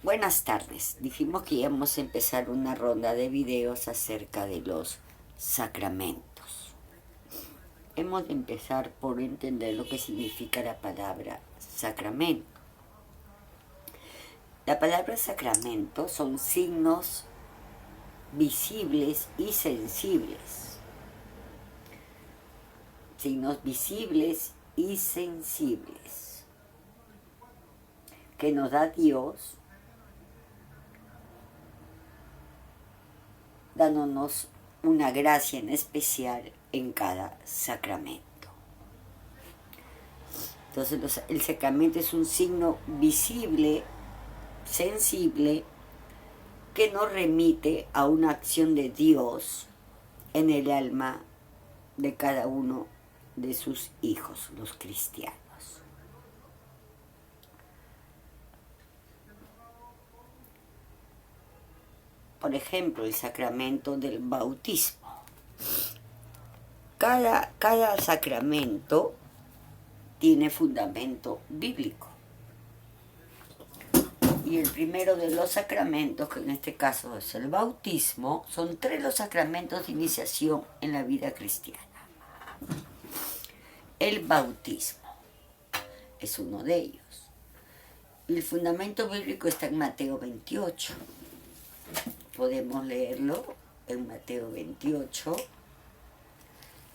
Buenas tardes. Dijimos que íbamos a empezar una ronda de videos acerca de los sacramentos. Hemos de empezar por entender lo que significa la palabra sacramento. La palabra sacramento son signos visibles y sensibles. Signos visibles y sensibles que nos da Dios dándonos una gracia en especial en cada sacramento. Entonces el sacramento es un signo visible, sensible, que nos remite a una acción de Dios en el alma de cada uno de sus hijos, los cristianos. Por ejemplo, el sacramento del bautismo. Cada sacramento tiene fundamento bíblico. Y el primero de los sacramentos, que en este caso es el bautismo, son 3 los sacramentos de iniciación en la vida cristiana. El bautismo es uno de ellos. Y el fundamento bíblico está en Mateo 28. Podemos leerlo en Mateo 28,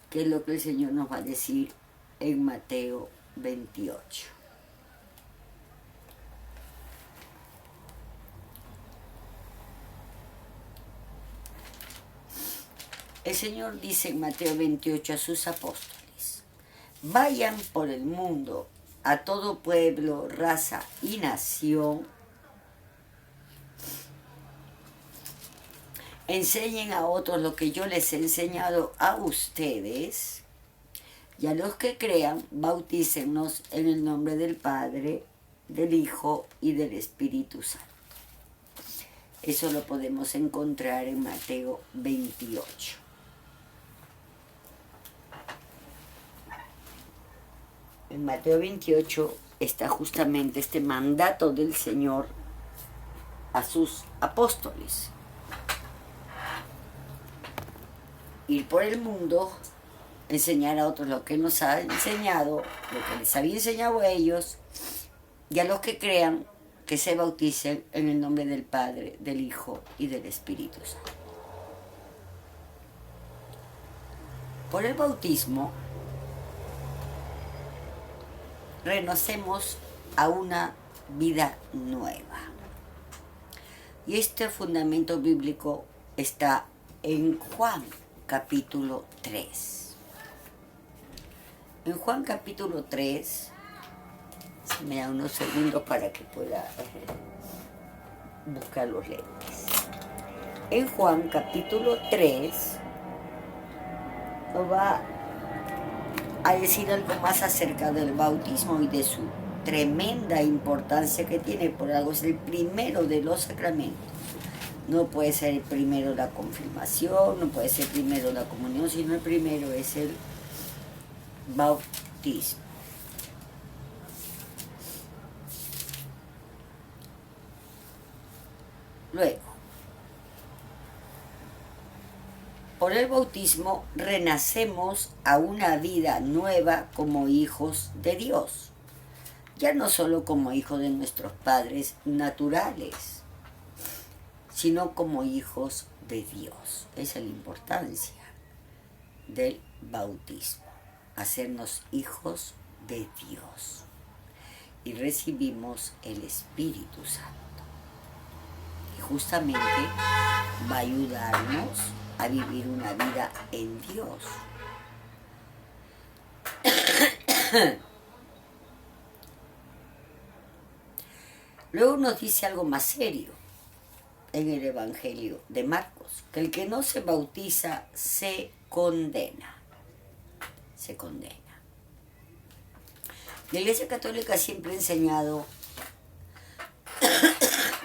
que es lo que el Señor nos va a decir en Mateo 28. El Señor dice en Mateo 28 a sus apóstoles: vayan por el mundo a todo pueblo, raza y nación, enseñen a otros lo que yo les he enseñado a ustedes, y a los que crean, bautícennos en el nombre del Padre, del Hijo y del Espíritu Santo. Eso lo podemos encontrar en Mateo 28. En Mateo 28 está justamente este mandato del Señor a sus apóstoles: ir por el mundo, enseñar a otros lo que nos ha enseñado, lo que les había enseñado a ellos, y a los que crean, que se bauticen en el nombre del Padre, del Hijo y del Espíritu Santo. Por el bautismo renacemos a una vida nueva. Y este fundamento bíblico está en Juan capítulo 3. En Juan capítulo 3, me da unos segundos para que pueda buscar los lentes. En Juan capítulo 3 nos va a decir algo más acerca del bautismo y de su tremenda importancia que tiene. Por algo es el primero de los sacramentos. No puede ser el primero la confirmación, no puede ser primero la comunión, sino el primero es el bautismo. Luego, por el bautismo renacemos a una vida nueva como hijos de Dios. Ya no solo como hijos de nuestros padres naturales, sino como hijos de Dios. Esa es la importancia del bautismo, hacernos hijos de Dios. Y recibimos el Espíritu Santo, que justamente va a ayudarnos a vivir una vida en Dios. Luego nos dice algo más serio en el Evangelio de Marcos, que el que no se bautiza se condena. Se condena. La Iglesia Católica siempre ha enseñado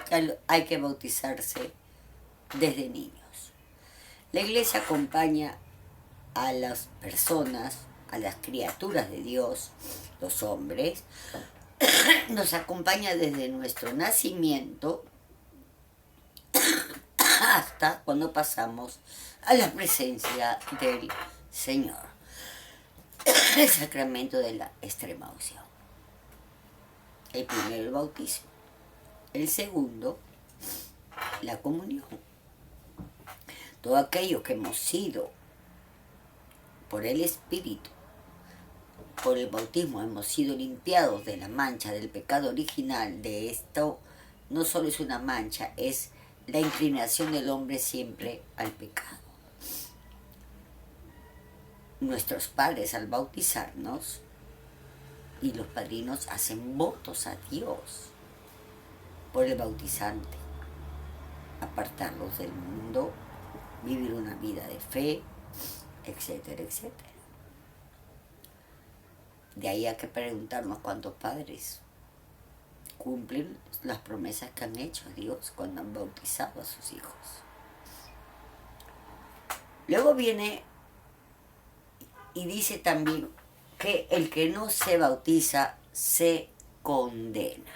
que hay que bautizarse desde niños. La Iglesia acompaña a las personas, a las criaturas de Dios, los hombres, nos acompaña desde nuestro nacimiento hasta cuando pasamos a la presencia del Señor. El sacramento de la extrema unción. El primero, el bautismo. El segundo, la comunión. Todo aquello que hemos sido por el Espíritu, por el bautismo, hemos sido limpiados de la mancha del pecado original. De esto no solo es una mancha, es la inclinación del hombre siempre al pecado. Nuestros padres, al bautizarnos, y los padrinos hacen votos a Dios por el bautizante, apartarlos del mundo, vivir una vida de fe, etcétera, etcétera. De ahí hay que preguntarnos cuántos padres cumplen las promesas que han hecho a Dios cuando han bautizado a sus hijos. Luego viene y dice también que el que no se bautiza se condena.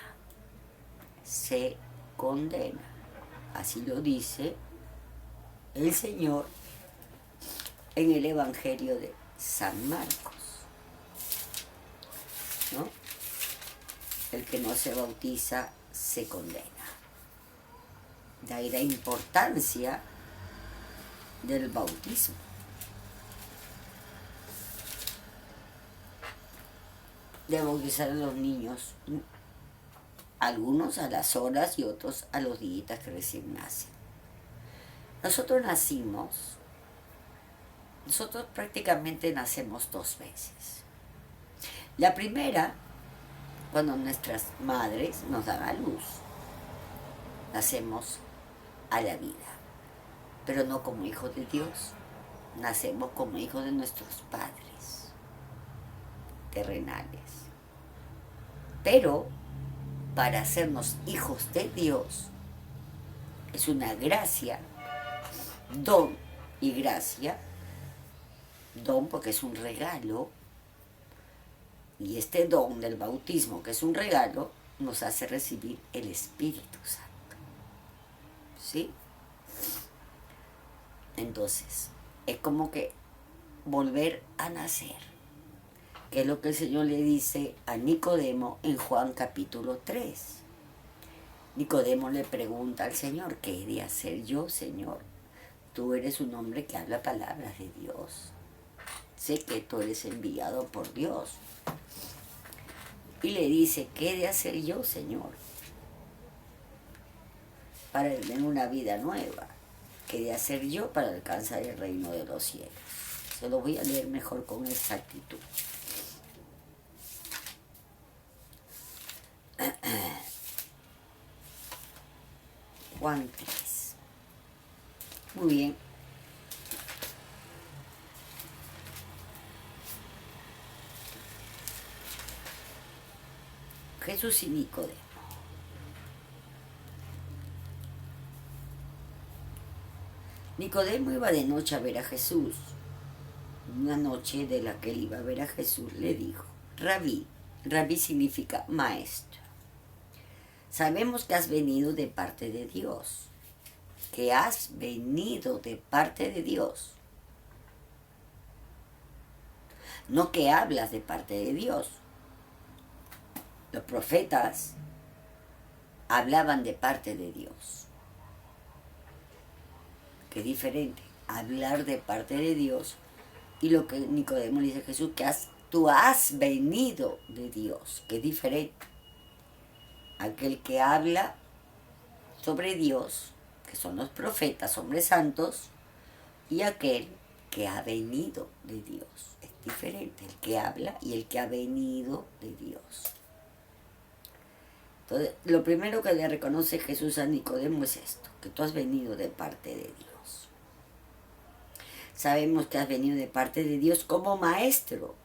Se condena. Así lo dice el Señor en el Evangelio de San Marcos, ¿no? El que no se bautiza se condena. De ahí la importancia del bautismo. De bautizar a los niños, algunos a las horas y otros a los días que recién nacen. Nosotros prácticamente nacemos 2 veces. La primera, cuando nuestras madres nos dan a luz, nacemos a la vida, pero no como hijos de Dios, nacemos como hijos de nuestros padres terrenales. Pero para hacernos hijos de Dios es una gracia, don y gracia, don porque es un regalo, y este don del bautismo, que es un regalo, nos hace recibir el Espíritu Santo. ¿Sí? Entonces, es como que volver a nacer, que es lo que el Señor le dice a Nicodemo en Juan capítulo 3. Nicodemo le pregunta al Señor, ¿qué he de hacer yo, Señor? Tú eres un hombre que habla palabras de Dios. Sé que tú eres enviado por Dios. Y le dice, ¿qué he de hacer yo, Señor? Para tener una vida nueva. ¿Qué he de hacer yo para alcanzar el reino de los cielos? Se lo voy a leer mejor con exactitud. Juan 3. Muy bien. Jesús y Nicodemo. Nicodemo iba de noche a ver a Jesús. Una noche de la que él iba a ver a Jesús le dijo, Rabí, Rabí significa maestro. Sabemos que has venido de parte de Dios, que has venido de parte de Dios. No que hablas de parte de Dios. Los profetas hablaban de parte de Dios. Que es diferente, hablar de parte de Dios y lo que Nicodemo le dice a Jesús, que tú has venido de Dios, que es diferente. Aquel que habla sobre Dios, que son los profetas, hombres santos, y aquel que ha venido de Dios. Es diferente el que habla y el que ha venido de Dios. Entonces, lo primero que le reconoce Jesús a Nicodemo es esto, que tú has venido de parte de Dios. Sabemos que has venido de parte de Dios como maestro,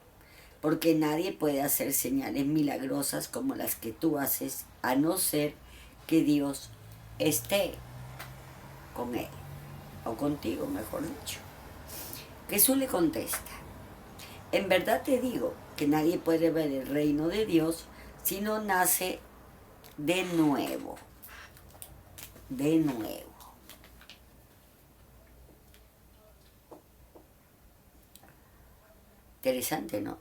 porque nadie puede hacer señales milagrosas como las que tú haces, a no ser que Dios esté con él, o contigo, mejor dicho. Jesús le contesta, en verdad te digo que nadie puede ver el reino de Dios sino nace de nuevo. De nuevo. Interesante, ¿no?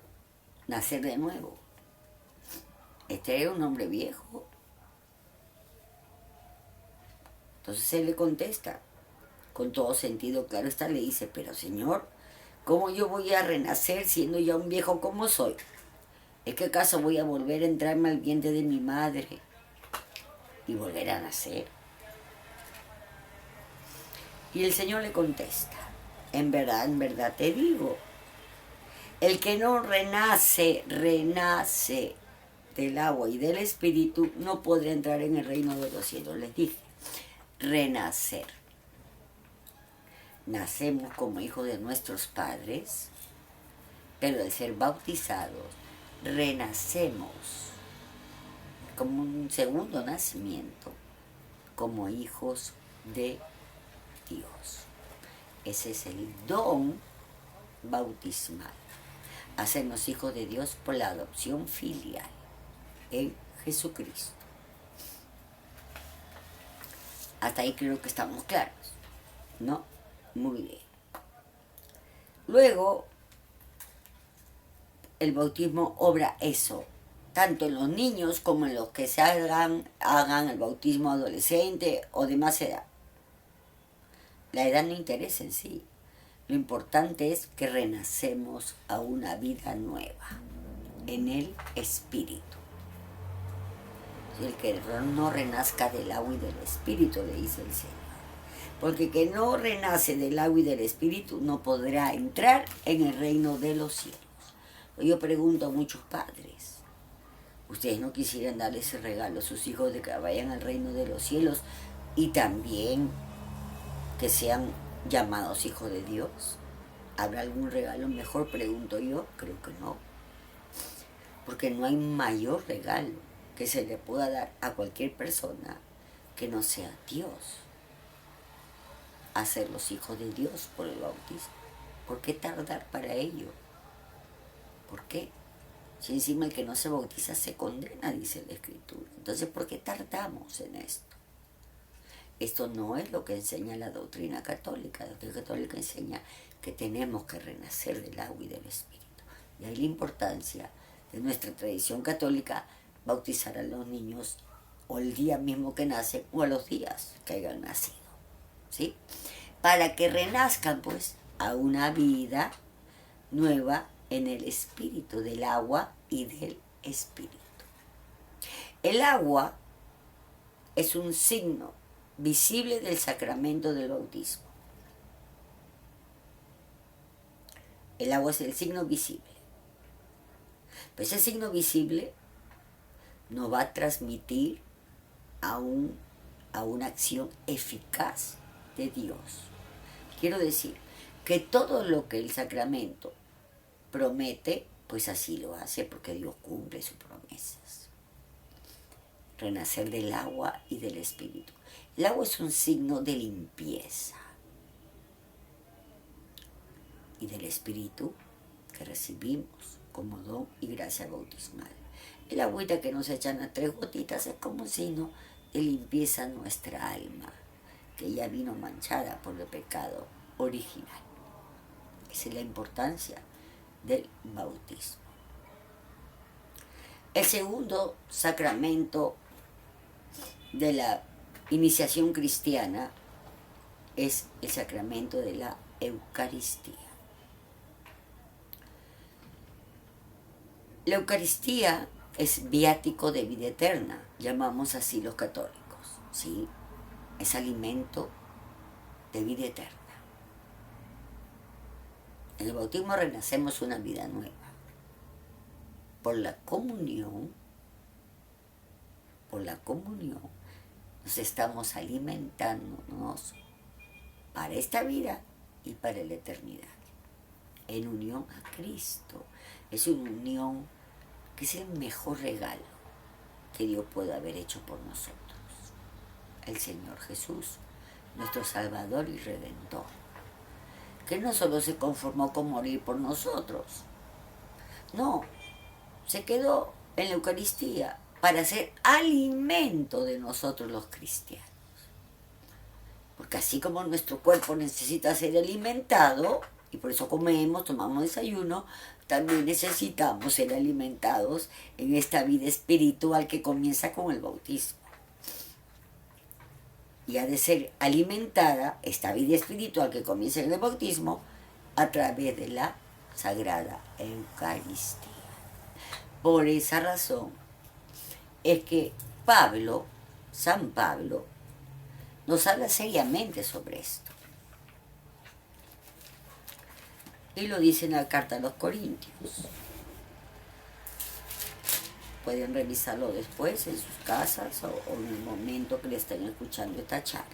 Nacer de nuevo. Este era un hombre viejo. Entonces él le contesta, con todo sentido claro está, le dice, pero Señor, ¿cómo yo voy a renacer siendo ya un viejo como soy? ¿Es que acaso voy a volver a entrarme al vientre de mi madre y volver a nacer? Y el Señor le contesta, en verdad te digo, el que no renace del agua y del Espíritu, no podrá entrar en el reino de los cielos. Les dije, renacer. Nacemos como hijos de nuestros padres, pero al ser bautizados, renacemos como un segundo nacimiento, como hijos de Dios. Ese es el don bautismal. Hacernos hijos de Dios por la adopción filial en Jesucristo. Hasta ahí creo que estamos claros, ¿no? Muy bien. Luego, el bautismo obra eso, tanto en los niños como en los que se hagan el bautismo adolescente o de más edad. La edad no interesa en sí. Lo importante es que renacemos a una vida nueva en el Espíritu. El que no renazca del agua y del Espíritu, le dice el Señor. Porque el que no renace del agua y del Espíritu no podrá entrar en el reino de los cielos. Yo pregunto a muchos padres, ¿ustedes no quisieran darle ese regalo a sus hijos de que vayan al reino de los cielos y también que sean llamados hijos de Dios? ¿Habrá algún regalo mejor? Pregunto yo. Creo que no. Porque no hay mayor regalo que se le pueda dar a cualquier persona que no sea Dios. Hacer los hijos de Dios por el bautismo. ¿Por qué tardar para ello? ¿Por qué? Si encima el que no se bautiza se condena, dice la Escritura. Entonces, ¿por qué tardamos en esto? Esto no es lo que enseña la doctrina católica. La doctrina católica enseña que tenemos que renacer del agua y del Espíritu. Y ahí la importancia de nuestra tradición católica, bautizar a los niños o el día mismo que nacen o a los días que hayan nacido, ¿sí? Para que renazcan, pues, a una vida nueva en el Espíritu, del agua y del Espíritu. El agua es un signo visible del sacramento del bautismo. El agua es el signo visible. Pero ese signo visible nos va a transmitir a una acción eficaz de Dios. Quiero decir que todo lo que el sacramento promete, pues así lo hace, porque Dios cumple sus promesas. Renacer del agua y del Espíritu. El agua es un signo de limpieza. Y del Espíritu que recibimos como don y gracia bautismal. El agüita que nos echan a 3 gotitas es como un signo de limpieza a nuestra alma, que ya vino manchada por el pecado original. Esa es la importancia del bautismo. El segundo sacramento de la iniciación cristiana es el sacramento de la Eucaristía. La Eucaristía es viático de vida eterna, llamamos así los católicos, ¿sí? Es alimento de vida eterna. En el bautismo renacemos una vida nueva. Por la comunión, nos estamos alimentándonos para esta vida y para la eternidad. En unión a Cristo. Es una unión que es el mejor regalo que Dios puede haber hecho por nosotros. El Señor Jesús, nuestro Salvador y Redentor, que no solo se conformó con morir por nosotros, no, se quedó en la Eucaristía para ser alimento de nosotros los cristianos. Porque así como nuestro cuerpo necesita ser alimentado, y por eso comemos, tomamos desayuno, también necesitamos ser alimentados en esta vida espiritual que comienza con el bautismo. Y ha de ser alimentada esta vida espiritual que comienza en el bautismo a través de la Sagrada Eucaristía. Por esa razón es que San Pablo, nos habla seriamente sobre esto. Y lo dice en la carta a los Corintios. Pueden revisarlo después en sus casas o en el momento que le estén escuchando esta charla.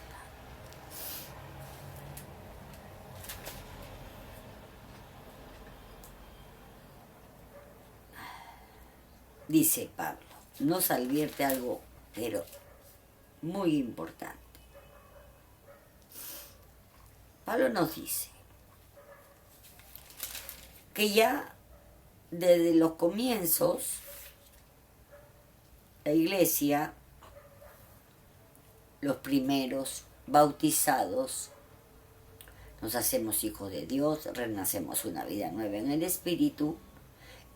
Dice Pablo, nos advierte algo, pero muy importante. Pablo nos dice que ya desde los comienzos la iglesia, los primeros bautizados, nos hacemos hijos de Dios, renacemos una vida nueva en el Espíritu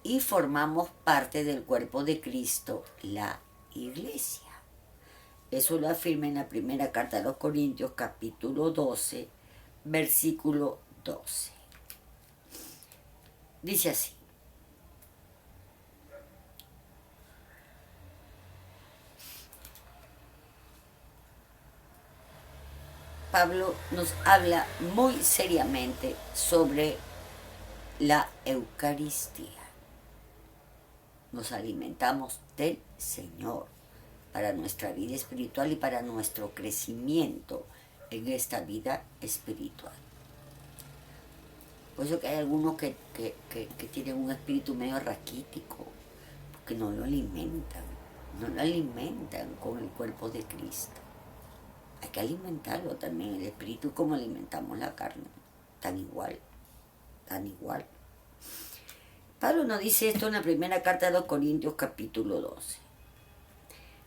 y formamos parte del cuerpo de Cristo, la iglesia. Eso lo afirma en la primera carta a los Corintios, capítulo 12, versículo 12. Dice así: Pablo nos habla muy seriamente sobre la Eucaristía. Nos alimentamos del Señor para nuestra vida espiritual y para nuestro crecimiento en esta vida espiritual. Por eso que hay algunos que tienen un espíritu medio raquítico, porque no lo alimentan con el cuerpo de Cristo. Hay que alimentarlo también, el espíritu, como alimentamos la carne, tan igual. Pablo nos dice esto en la primera carta de los Corintios, capítulo 12.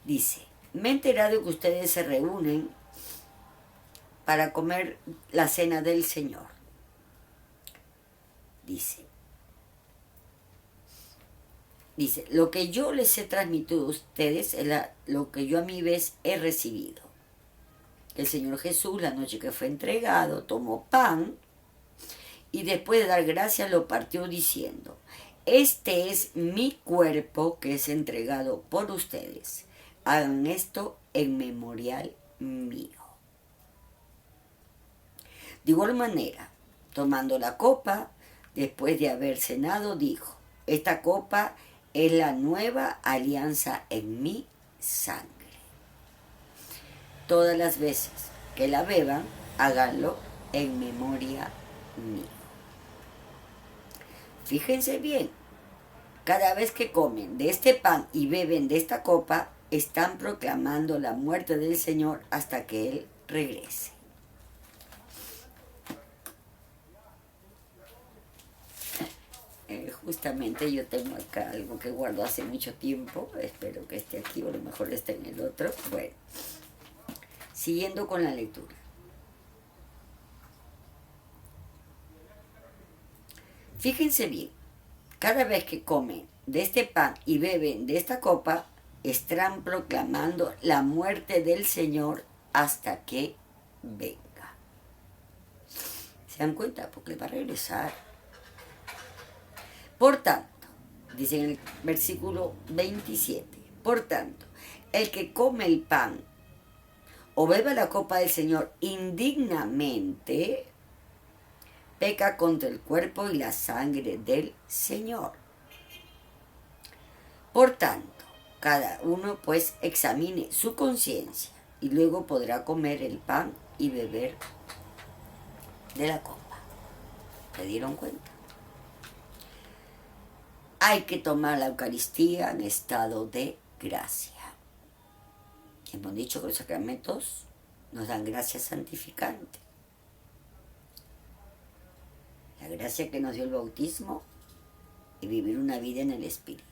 Dice: me he enterado que ustedes se reúnen para comer la cena del Señor. Dice, lo que yo les he transmitido a ustedes es lo que yo a mi vez he recibido. El Señor Jesús, la noche que fue entregado, tomó pan y después de dar gracias lo partió diciendo: este es mi cuerpo que es entregado por ustedes. Hagan esto en memorial mío. De igual manera, tomando la copa, después de haber cenado, dijo: esta copa es la nueva alianza en mi sangre. Todas las veces que la beban, háganlo en memoria mía. Fíjense bien, cada vez que comen de este pan y beben de esta copa, están proclamando la muerte del Señor hasta que Él regrese. Justamente yo tengo acá algo que guardo hace mucho tiempo, espero que esté aquí o a lo mejor esté en el otro. Bueno, siguiendo con la lectura. Fíjense bien, cada vez que comen de este pan y beben de esta copa, están proclamando la muerte del Señor hasta que venga. ¿Se dan cuenta? Porque va a regresar. Por tanto, dice en el versículo 27, por tanto, el que come el pan o bebe la copa del Señor indignamente, peca contra el cuerpo y la sangre del Señor. Por tanto, cada uno pues examine su conciencia y luego podrá comer el pan y beber de la copa. ¿Se dieron cuenta? Hay que tomar la Eucaristía en estado de gracia. Hemos dicho que los sacramentos nos dan gracia santificante. La gracia que nos dio el bautismo y vivir una vida en el Espíritu.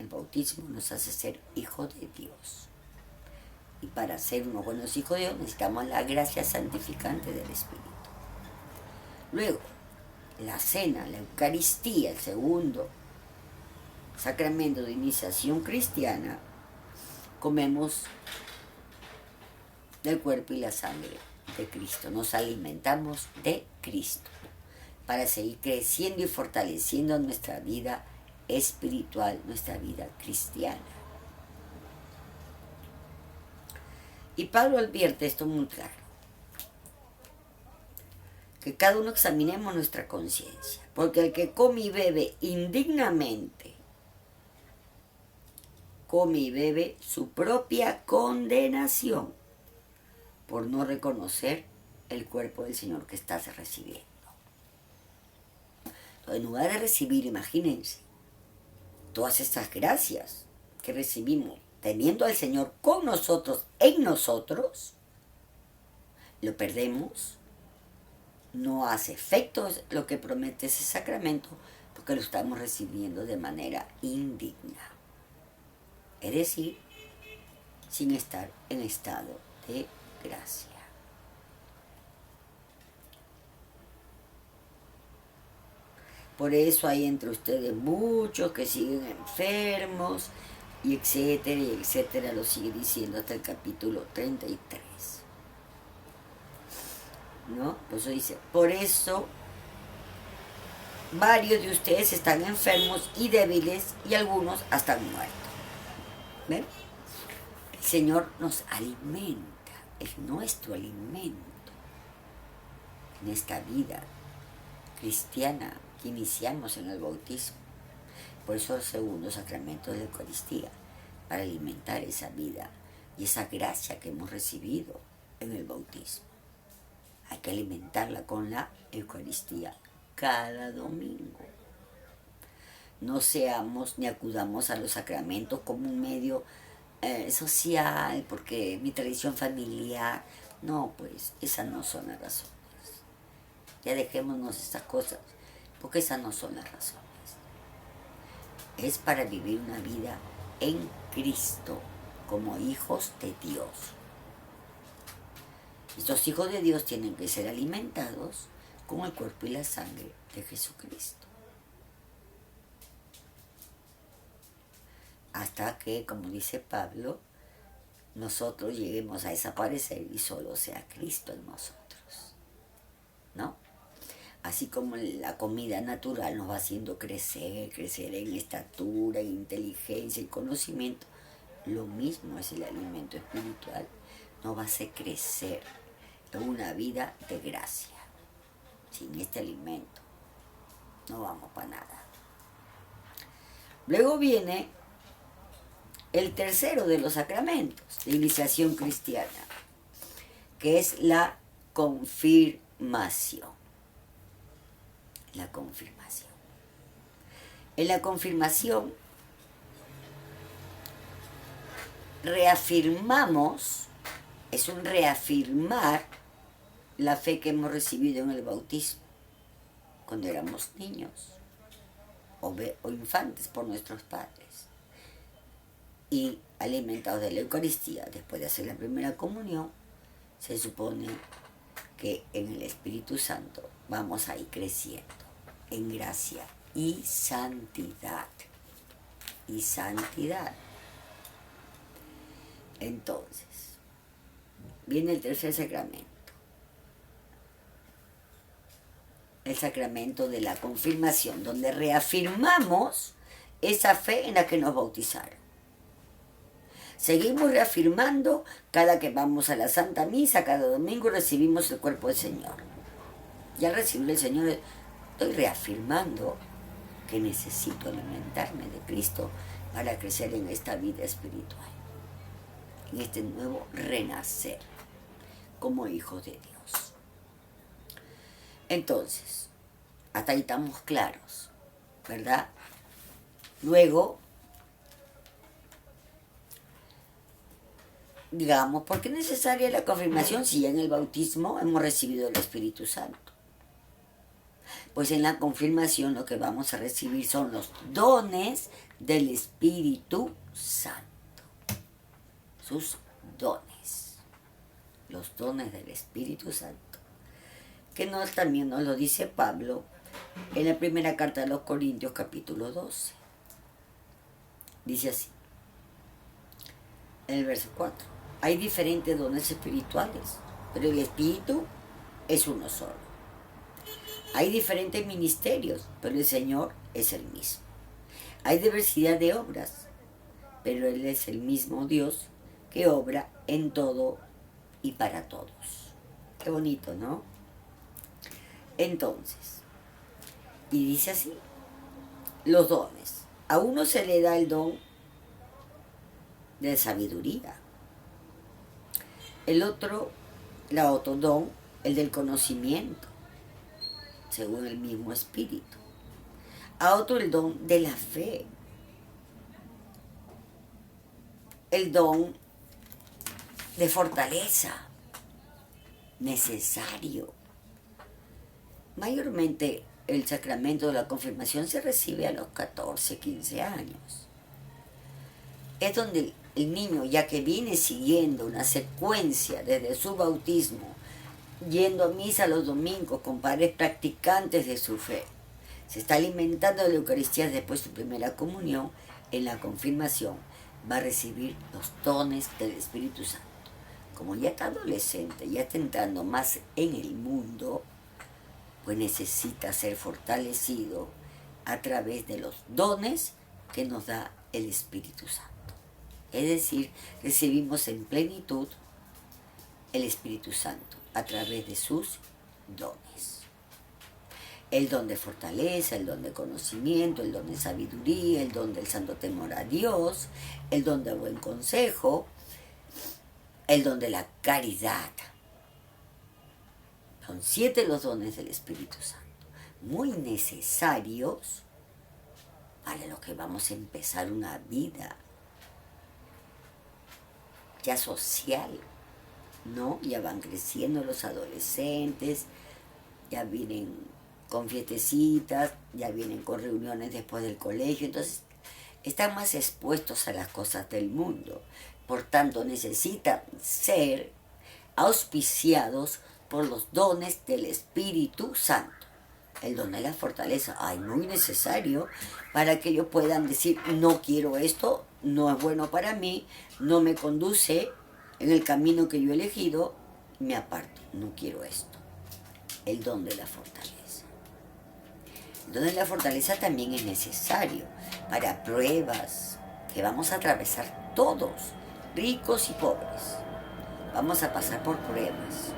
El bautismo nos hace ser hijos de Dios. Y para ser unos buenos hijos de Dios necesitamos la gracia santificante del Espíritu. Luego, la cena, la Eucaristía, el segundo sacramento de iniciación cristiana, comemos del cuerpo y la sangre de Cristo. Nos alimentamos de Cristo para seguir creciendo y fortaleciendo nuestra vida espiritual, nuestra vida cristiana. Y Pablo advierte esto muy claro, que cada uno examinemos nuestra conciencia, porque el que come y bebe indignamente, come y bebe su propia condenación por no reconocer el cuerpo del Señor que estás recibiendo. Entonces, en lugar de recibir, imagínense, todas estas gracias que recibimos teniendo al Señor con nosotros, en nosotros, lo perdemos, no hace efecto lo que promete ese sacramento porque lo estamos recibiendo de manera indigna. Es decir, sin estar en estado de gracia. Por eso hay entre ustedes muchos que siguen enfermos, y etcétera, lo sigue diciendo hasta el capítulo 33. ¿No? Por eso dice, por eso varios de ustedes están enfermos y débiles y algunos hasta han muerto. ¿Ven? El Señor nos alimenta, es nuestro alimento en esta vida cristiana que iniciamos en el bautismo. Por eso el segundo sacramento de la Eucaristía, para alimentar esa vida y esa gracia que hemos recibido en el bautismo. Hay que alimentarla con la Eucaristía cada domingo. No seamos ni acudamos a los sacramentos como un medio social, porque mi tradición familiar. No, pues esas no son las razones. Ya dejémonos estas cosas, porque esas no son las razones. Es para vivir una vida en Cristo, como hijos de Dios. Estos hijos de Dios tienen que ser alimentados con el cuerpo y la sangre de Jesucristo. Hasta que, como dice Pablo, nosotros lleguemos a desaparecer y solo sea Cristo en nosotros. ¿No? Así como la comida natural nos va haciendo crecer en estatura, en inteligencia y conocimiento, lo mismo es el alimento espiritual, nos va a hacer crecer en una vida de gracia. Sin este alimento no vamos para nada. Luego viene el tercero de los sacramentos de iniciación cristiana, que es la confirmación. La confirmación. En la confirmación reafirmamos, es un reafirmar la fe que hemos recibido en el bautismo cuando éramos niños o infantes por nuestros padres, y alimentados de la Eucaristía después de hacer la primera comunión. Se supone que en el Espíritu Santo vamos a ir creciendo en gracia y santidad. Y santidad. Entonces, viene el tercer sacramento. El sacramento de la confirmación, donde reafirmamos esa fe en la que nos bautizaron. Seguimos reafirmando cada que vamos a la Santa Misa, cada domingo recibimos el cuerpo del Señor. Y al recibir el Señor estoy reafirmando que necesito alimentarme de Cristo para crecer en esta vida espiritual, en este nuevo renacer como hijos de Dios. Entonces, hasta ahí estamos claros, ¿verdad? Luego, digamos, ¿por qué es necesaria la confirmación si ya en el bautismo hemos recibido el Espíritu Santo? Pues en la confirmación lo que vamos a recibir son los dones del Espíritu Santo. Sus dones. Los dones del Espíritu Santo. Que también nos lo dice Pablo en la primera carta de los Corintios, capítulo 12. Dice así, en el verso 4. Hay diferentes dones espirituales, pero el Espíritu es uno solo. Hay diferentes ministerios, pero el Señor es el mismo. Hay diversidad de obras, pero Él es el mismo Dios que obra en todo y para todos. Qué bonito, ¿no? Entonces, y dice así, los dones. A uno se le da el don de sabiduría. El otro don, el del conocimiento, según el mismo Espíritu. A otro el don de la fe. El don de fortaleza, necesario. Mayormente el sacramento de la confirmación se recibe a los 14, 15 años. Es donde el niño, ya que viene siguiendo una secuencia desde su bautismo, yendo a misa los domingos con padres practicantes de su fe, se está alimentando de la Eucaristía después de su primera comunión, en la confirmación va a recibir los dones del Espíritu Santo. Como ya está adolescente, ya está entrando más en el mundo, pues necesita ser fortalecido a través de los dones que nos da el Espíritu Santo. Es decir, recibimos en plenitud el Espíritu Santo a través de sus dones. El don de fortaleza, el don de conocimiento, el don de sabiduría, el don del santo temor a Dios, el don de buen consejo, el don de la caridad. Son 7 los dones del Espíritu Santo, muy necesarios para los que vamos a empezar una vida ya social, ¿no? Ya van creciendo los adolescentes, ya vienen con fiestecitas, ya vienen con reuniones después del colegio, entonces están más expuestos a las cosas del mundo. Por tanto, necesitan ser auspiciados por los dones del Espíritu Santo. El don de la fortaleza, muy necesario para que ellos puedan decir, no quiero esto, no es bueno para mí, no me conduce en el camino que yo he elegido, me aparto, no quiero esto. El don de la fortaleza. El don de la fortaleza también es necesario para pruebas que vamos a atravesar todos, ricos y pobres. Vamos a pasar por pruebas,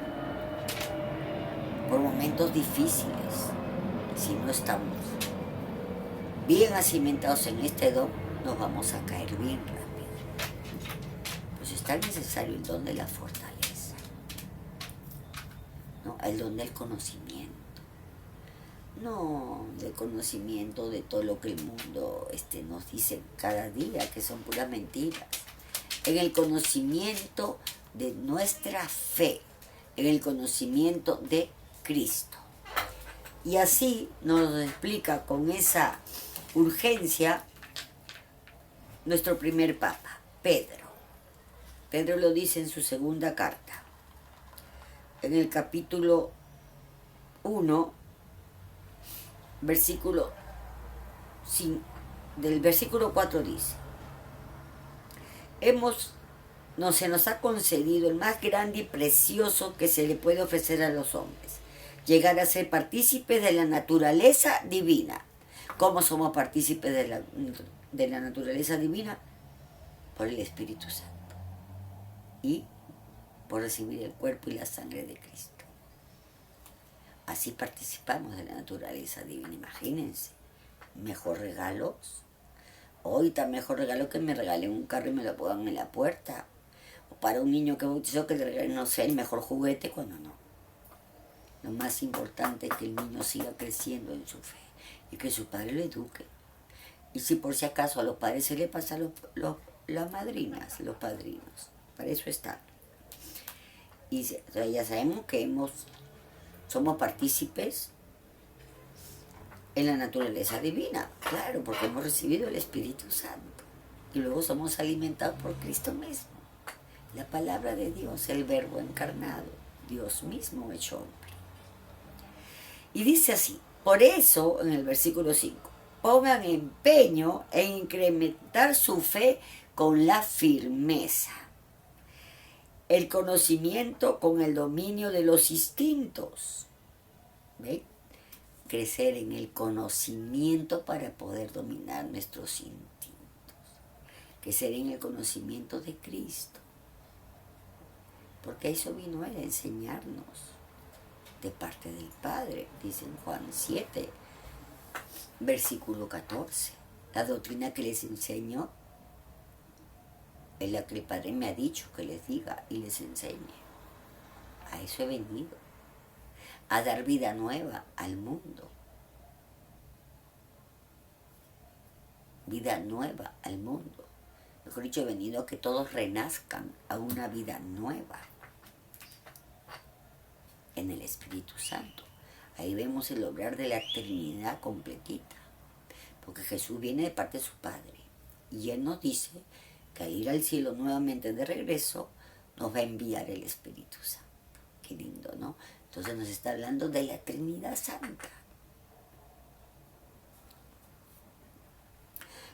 por momentos difíciles. Si no estamos bien acimentados en este don, nos vamos a caer bien rápido. Pues es tan necesario el don de la fortaleza, ¿no? El don del conocimiento. No del conocimiento de todo lo que el mundo nos dice cada día, que son puras mentiras. En el conocimiento de nuestra fe, en el conocimiento de Cristo. Y así nos explica con esa urgencia nuestro primer Papa, Pedro. Pedro lo dice en su segunda carta, en el capítulo 1, versículo 5, del versículo 4 dice, se nos ha concedido el más grande y precioso que se le puede ofrecer a los hombres, llegar a ser partícipes de la naturaleza divina. ¿Cómo somos partícipes de la naturaleza divina? Por el Espíritu Santo y por recibir el cuerpo y la sangre de Cristo. Así participamos de la naturaleza divina. Imagínense, mejor regalos. Hoy está mejor regalo que me regalen un carro y me lo pongan en la puerta. O para un niño que bautizó que le regalen, no sé, el mejor juguete, cuando no. Lo más importante es que el niño siga creciendo en su fe y que su padre lo eduque. Y si por si acaso a los padres se le pasa las madrinas, los padrinos, para eso están. Y ya sabemos que somos partícipes en la naturaleza divina, claro, porque hemos recibido el Espíritu Santo y luego somos alimentados por Cristo mismo. La palabra de Dios, el verbo encarnado, Dios mismo hecho hombre. Y dice así, por eso en el versículo 5, pongan empeño en incrementar su fe con la firmeza, el conocimiento con el dominio de los instintos. ¿Ven? Crecer en el conocimiento para poder dominar nuestros instintos. Crecer en el conocimiento de Cristo. Porque eso vino Él a enseñarnos de parte del Padre, dice en Juan 7, versículo 14. La doctrina que les enseño es la que el Padre me ha dicho que les diga y les enseñe. A eso he venido, a dar vida nueva al mundo. Vida nueva al mundo. Mejor dicho, he venido a que todos renazcan a una vida nueva en el Espíritu Santo. Ahí vemos el obrar de la Trinidad completita. Porque Jesús viene de parte de su Padre. Y Él nos dice que al ir al cielo nuevamente de regreso, nos va a enviar el Espíritu Santo. Qué lindo, ¿no? Entonces nos está hablando de la Trinidad Santa.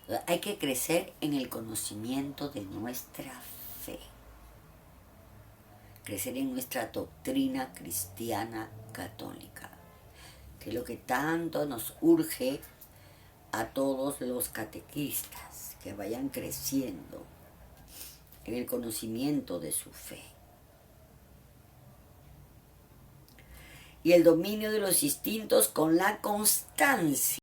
Entonces, hay que crecer en el conocimiento de nuestra fe. Crecer en nuestra doctrina cristiana católica. Que es lo que tanto nos urge a todos los catequistas, que vayan creciendo en el conocimiento de su fe. Y el dominio de los instintos con la constancia.